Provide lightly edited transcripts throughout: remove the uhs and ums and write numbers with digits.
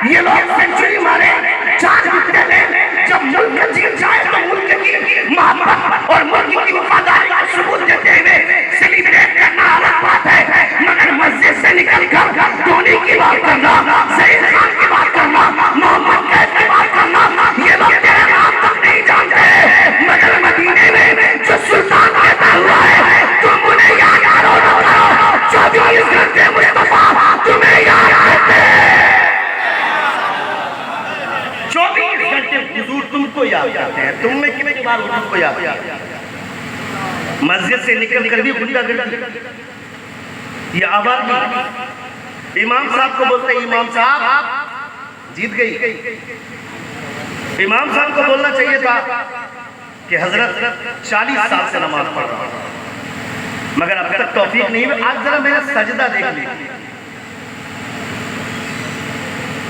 ये लोग सेंचुरी मारे, 4 विकेट ले, जब मुल्क जीत जाए तो मुल्क की मोहब्बत और मुल्क की वफादारी का सबूत देते हुए सेलिब्रेट करना अलग बात है, मगर मस्जिद से निकलकर धोनी की बात करना, सईद खान की बात करना, मोहम्मद कैफ की बात करना, ये लोग तेरे नाम तक नहीं जानते, मगर मदीने में जो सुल्तान कहता हुआ है तुम उन्हें याद करो न करो, 24 घंटे मुस्तफा तुम्हें याद करते हैं, 24 घंटे हुजूर तुमको याद करते हैं। तुम में कितनी बार हुजूर को याद किया? मस्जिद से निकल कर भी गुंडागर्दी, ये आवाज़ इमाम साहब को बोलते, इमाम साहब जीत गई। इमाम साहब को बोलना चाहिए था कि हजरत 40 साल से नमाज पढ़ रहा हूं, मगर अब तक तौफीक नहीं हुई। आज जरा मेरा सजदा देख लीजिए,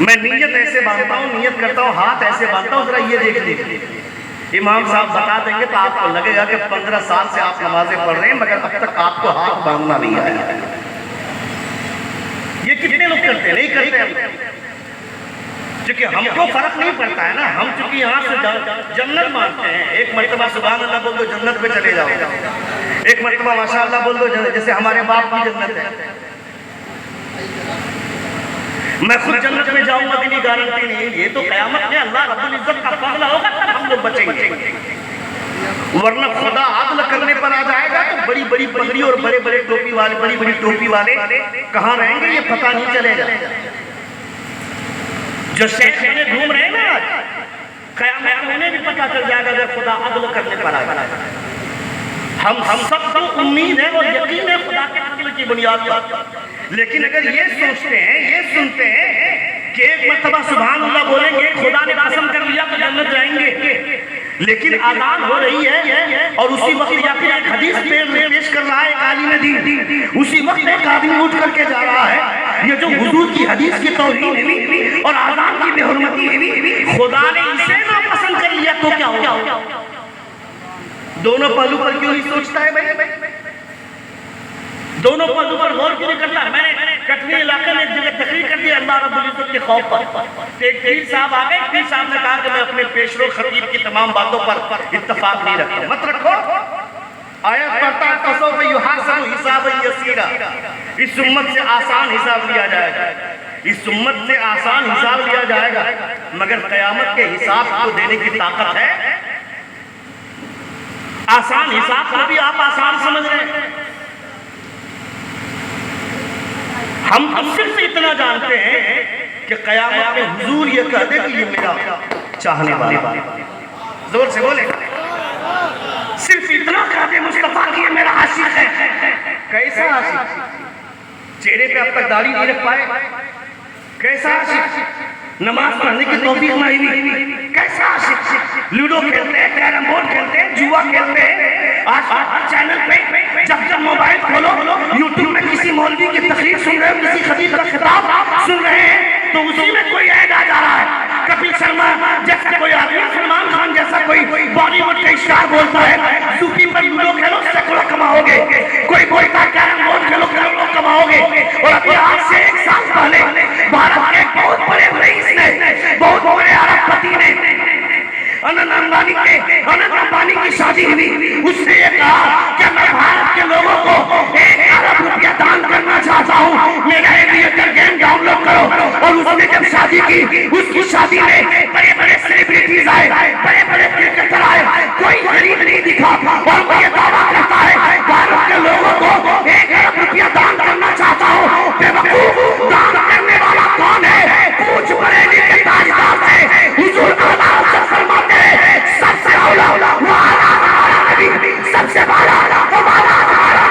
मैं नीयत ऐसे बांधता हूँ, नीयत करता हूँ, हाथ ऐसे बांधता हूँ, जरा ये देख लीजिए। इमाम साहब बता देंगे तो आपको लगेगा कि 15 साल से आप नमाजें पढ़ रहे हैं, मगर अब तक आपको हाथ बांधना नहीं आया। ये कितने लोग करते हैं? नहीं करते हैं, क्योंकि हमको फर्क नहीं पड़ता है ना। हम चूंकि यहाँ से जन्नत मानते हैं, एक मर्तबा सुभान अल्लाह बोल दो जन्नत पे चले जाओ, एक मर्तबा माशाअल्लाह बोल दो जैसे हमारे बाप की जन्नत है। मैं खुद जन्नत में जाऊंगा कि नहीं गारंटी नहीं, ये तो कयामत में अल्लाह रब्बुल इज्जत का फजल होगा तब हम लोग बचेंगे, वरना खुदा अदल करने पर आ जाएगा तो बड़ी बड़ी पगड़ी और बड़े बड़े टोपी वाले, बड़ी बड़ी टोपी वाले कहाँ रहेंगे ये पता नहीं चलेगा। जो शेख बने घूम रहे हैं ना आज, कयामत में उन्हें भी पता चल जाएगा जब खुदा अदल करने पर आ जाएगा। हम सबको उम्मीद है और यकीन है खुदा के अदल की बुनियाद पर, लेकिन अगर ये सोचते हैं, ये सुनते हैं कि एक मर्तबा सुभान अल्लाह बोलेंगे खुदा ने कसम कर लिया तो जन्नत जाएंगे, लेकिन आज़ान हो रही है और उसी वक्त या फिर एक हदीस पेश कर रहा है एक आलिम दीन, उसी वक्त एक आदमी उठ करके जा रहा है, ये जो हुजूर की हदीस की तौहीन हुई और आज़ान की बेहुरमती हुई, खुदा ने इसे ना पसंद कर लिया तो क्या होगा? दोनों पहलू पर क्यों नहीं सोचता है भाई? दोनों पहलू पर गौर क्यों नहीं करता? मैंने कटनी इलाके में एक जगह तकरीर कर दी अल्लाह रब्बुल इज्जत के खौफ पर। एक पीर साहब आ गए, पीर साहब ने कहा कि मैं अपने पेशरो खतीब की तमाम बातों पर इत्तफाक नहीं रखता। मत रखो, आयत पढ़ता तसव्वुफ युहासबु हिसाबन यसीरा, इस उम्मत से आसान हिसाब लिया जाएगा, इस उम्मत से आसान हिसाब लिया जाएगा, मगर कयामत के हिसाब को देने की ताकत है। आसान हिसाब को भी आप आसान समझ रहे हैं। हम सिर्फ इतना जानते हैं कि कयामत में हुजूर ये कह दे कि ये मेरा चाहने वाला, जोर से बोले, सिर्फ इतना कह दे मुस्तफा कि ये मेरा आशिक है। कैसा आशिक? चेहरे पे अब तक दाढ़ी नहीं रख पाए, कैसा आशिक? नमाज पढ़ने की तौफीक नहीं हुई, कैसा आशिक? लूडो खेलते हैं, कैरम बोर्ड खेलते हैं, जुआ खेलते हैं, आज हर चैनल पे जब मोबाइल खोलो यूट्यूब में किसी मौलवी की तकरीर सुन रहे हो, किसी खतीब का खिताब सुन रहे हैं तो उसी में कोई ऐड आ जा रहा है। कपिल शर्मा जैसा कोई आदमी, सलमान खान जैसा कोई बॉलीवुड का स्टार बोलता है यूपी पर लूडो खेलो सैकड़ों कमाओगे, कोई बोलता है कैरम बोर्ड खेलो करोड़ों कमाओगे। और अभी आज से 1 साल पहले भारत के बहुत बड़े रईस ने, बहुत बड़े अरबपति ने, अनंत अंबानी की शादी हुई, उसने ये कहा कि मैं भारत के लोगों को 1 अरब रुपया दान करना चाहता हूँ, मेरा एविएटर गेम डाउनलोड करो। और उसने जब शादी की, उसकी शादी में बड़े बड़े सेलिब्रिटीज आए, बड़े बड़े क्रिकेटर आए, कोई गरीब नहीं दिखा। और वो ये दावा करता है भारत के लोगों को 1 अरब रुपया दान करना चाहता हूँ। बेवकूफ, दान करने वाला कौन है? पूछ बरेली के ताजदार से, हुजूर आला फरमाते हैं सबसे औला हमारा नबी, सबसे बड़ा हमारा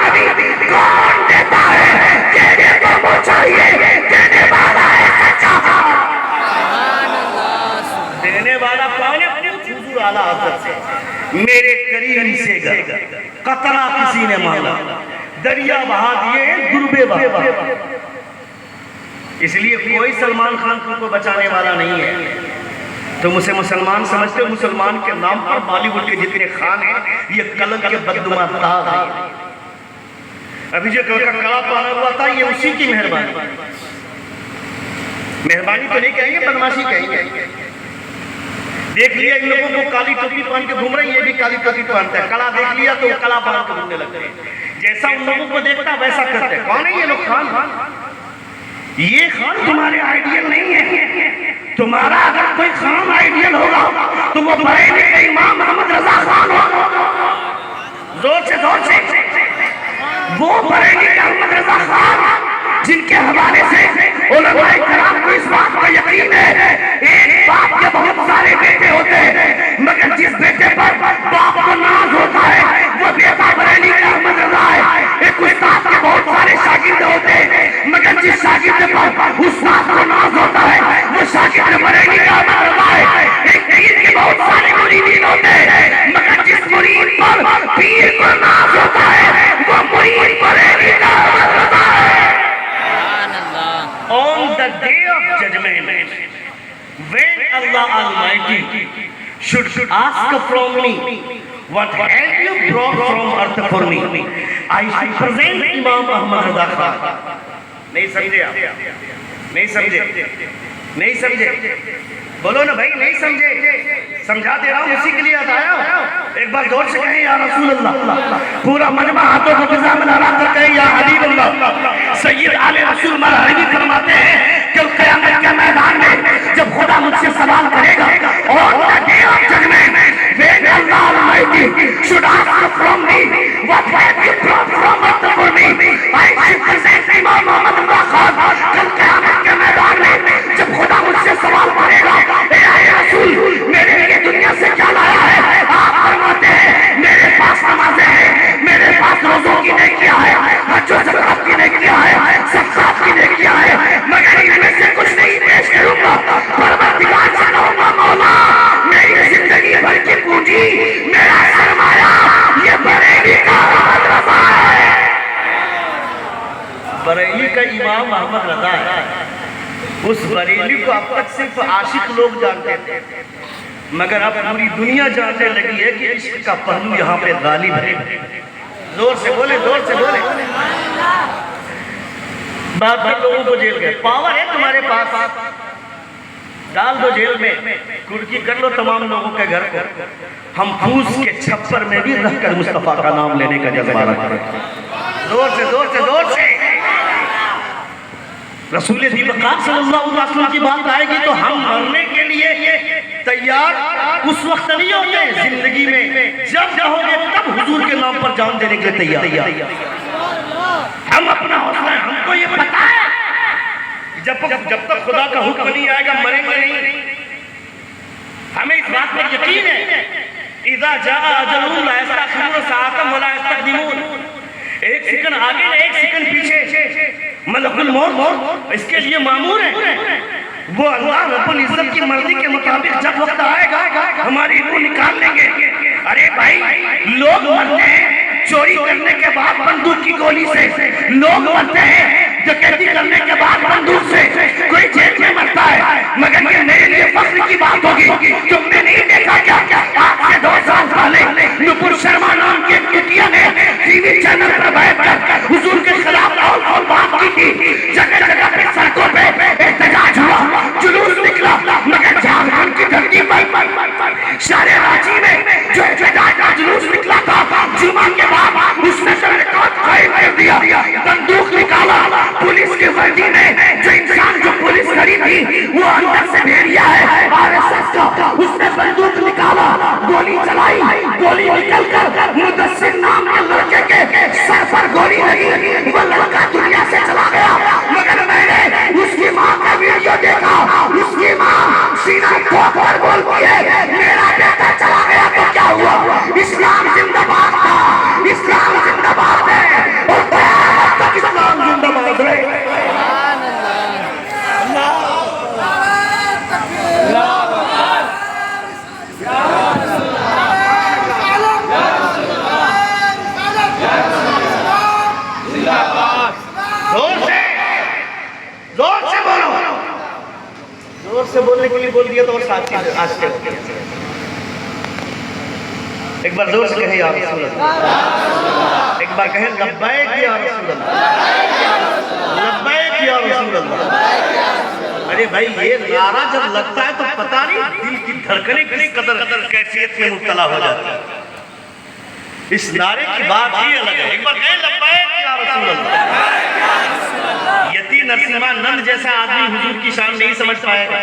नबी। कौन देता है? देने को वो चाहिए, देने वाला है सच्चा। देने वाला कौन है? हुजूर आला हज़रत से, मेरे करीब से कतरा किसी ने मांगा, दरिया बहा दिए दुर्बे बहा। इसलिए कोई सलमान खान को बचाने वाला नहीं है। तो मुझे मुसलमान समझते हो? मुसलमान के नाम पर बॉलीवुड के जितने खान हैं ये कलंक के बदनुमा ताज है। अभी जो कला पहना हुआ था ये उसी की मेहरबानी। मेहरबानी तो नहीं कहेंगे, बदमाशी कहेंगे। देख लिया इन लोगों को काली टोपी पहन के घूम रही है, ये भी काली टोपी पहनता है। कड़ा देख लिया तो कड़ा पहन के घूमने लगते हैं। जैसा उन लोगों को देखता वैसा करते हैं। कौन है ये लोग? खान। ये खान तुम्हारे आइडियल नहीं है। तुम्हारा अगर कोई खान आइडियल होगा तो वो बरेली के इमाम मोहम्मद रजा खान होगा। जोर से वो बरेली का मोहम्मद रजा खान, जिनके हवाले से उलमाए किराम को इस बात का यकीन है, एक बाप के बहुत सारे बेटे होते हैं, मगर जिस बेटे पर बाप को नाज होता है वो बेटा बरेली का मोहम्मद रजा है। एक उस्ताद के बहुत सारे शागिर्द होते हैं, मगर जिस शागिर्द पर उस्ताद को नाज होता है वो शागिर्द बरेली का मोहम्मद रजा है। एक पीर के बहुत सारे मुरीदीन होते हैं, मगर जिस मुरीद पर पीर को नाज होता है वो मुरीद बरेली का मोहम्मद रजा है। On the day of judgment, when Allah Almighty should ask from me, what have you brought from earth for me? I should present Imam Ahmad Reza Khan. नहीं समझे आप? नहीं समझे? बोलो ना भाई, नहीं समझे? समझा दे रहा हूँ, उसी के लिए आया हूँ। एक बार जोर से कहें या रसूल अल्लाह। पूरा मजमा हाथों को फिजा में लगा कर कहें या हबीब अल्लाह। सैयद आले रसूल मरहबी फरमाते हैं कि क़यामत के मैदान में जब खुदा मुझसे सवाल करेगा और the day of judgment when Allah almighty should ask from me what have you brought from earth for me, I should present Imam Mohammad Raza Khan. कल क़यामत के मैदान में जब खुदा मुझसे सवाल करेगा ए रसूल मेरे लिए दुनिया से क्या लाया है, आप फरमाते हैं मेरे पास नमाज़ें हैं, मेरे पास रोज़ों की नेकियां है, हज और ज़कात की नेकियां है, सदक़ात की नेकियां है, मगर इनमें से कुछ नहीं पेश करूंगा। परवरदिगार से कहूंगा मौला मेरी जिंदगी भर की पूंजी, मेरा सरमाया ये बरेली का मोहम्मद रजा है। बरेली का इमाम मोहम्मद रजा है। उस बरेली को अब तक सिर्फ आशिक लोग जानते थे, मगर अब पूरी दुनिया जानने लगी है कि इश्क का पहलू यहाँ पे गालिब है। जोर से बोले। बात लोगों को जेल गए, पावर है तुम्हारे पास, डाल दो जेल में, कुर्की कर लो तमाम लोगों के घर को। हम फूस के छप्पर में भी रहकर मुस्तफा का नाम लेने का जज्बा रखते हैं। जोर से रसूल दीपकार सल्लल्लाहु अलैहि वसल्लम की बात आएगी तो हम मरने के लिए तैयार उस वक्त नहीं होते जिंदगी में, जब कहोगे तब हुजूर के नाम पर जान देने के लिए तैयार। हम अपना हौसला, हमको ये पता है जब तक खुदा का हुक्म नहीं आएगा मरेंगे नहीं। हमें इस बात पर यकीन है इज़ा जाअ अजलुहुम ला यस्तअखिरून सआतन व ला यस्तक़दिमून। एक सेकंड आगे ना एक सेकंड पीछे मलकुल मौत इसके लिए मामूर है। वो अल्लाह रब्बुल इज्जत की मर्जी के मुताबिक जब वक्त आएगा हमारी रूह निकाल लेंगे। अरे भाई लोग मरते हैं चोरी करने के बाद बंदूक की गोली से, लोग मरते हैं डकैती करने के बाद बंदूक से, कोई जेल में मरता है, मगर ये मेरे लिए फख्र की बात होगी। तुमने नहीं देखा क्या आज से 2 साल पहले नुपुर शर्मा नाम की कुतिया ने टीवी चैनल पर बैठकर हुजूर के खिलाफ और बात की थी। जगह जगह पे सड़कों पे एहतजाज हुआ, जुलूस निकला, मगर झारखंड की धरती पर सारे रांची में जो एहतजाज का जुलूस निकला था जुमा के बाद उसने सब रिकॉर्ड कायम कर दिया। बंदूक निकाला, पुलिस की वर्दी में जो इंसान जो पुलिस खड़ी थी वो अंदर से भेड़िया है आरएसएस का, उसने बंदूक निकाला, गोली चलाई, गोली निकलकर मुदस्सिर नाम के लड़के के सर पर गोली लगी, वो लड़का दुनिया से चला गया। मगर मैंने उसकी माँ का वीडियो देखा, उसकी माँ सीना ठोक कर बोलती है मेरा बेटा चला गया तो क्या हुआ, इस्लाम जिंदाबाद था, इस्लाम जिंदाबाद है और क़यामत तक इस्लाम जिंदाबाद रहेगा। जोर से बोलने के लिए बोल दिया तो और साथ आज के एक बार जोर से कहे या रसूल अल्लाह, एक बार कहे लब्बैक या रसूल अल्लाह, लब्बैक या रसूल अल्लाह। अरे भाई ये नारा जब लगता है तो पता नहीं दिल की धड़कनें किस कदर कैफियत में मुब्तला हो जाती है। इस नारे की बात ही अलग है। एक बार कहें लब्बैक या रसूल अल्लाह। यती नरसिम्हा नंद जैसा आदमी हुजूर की शान नहीं समझ पाएगा।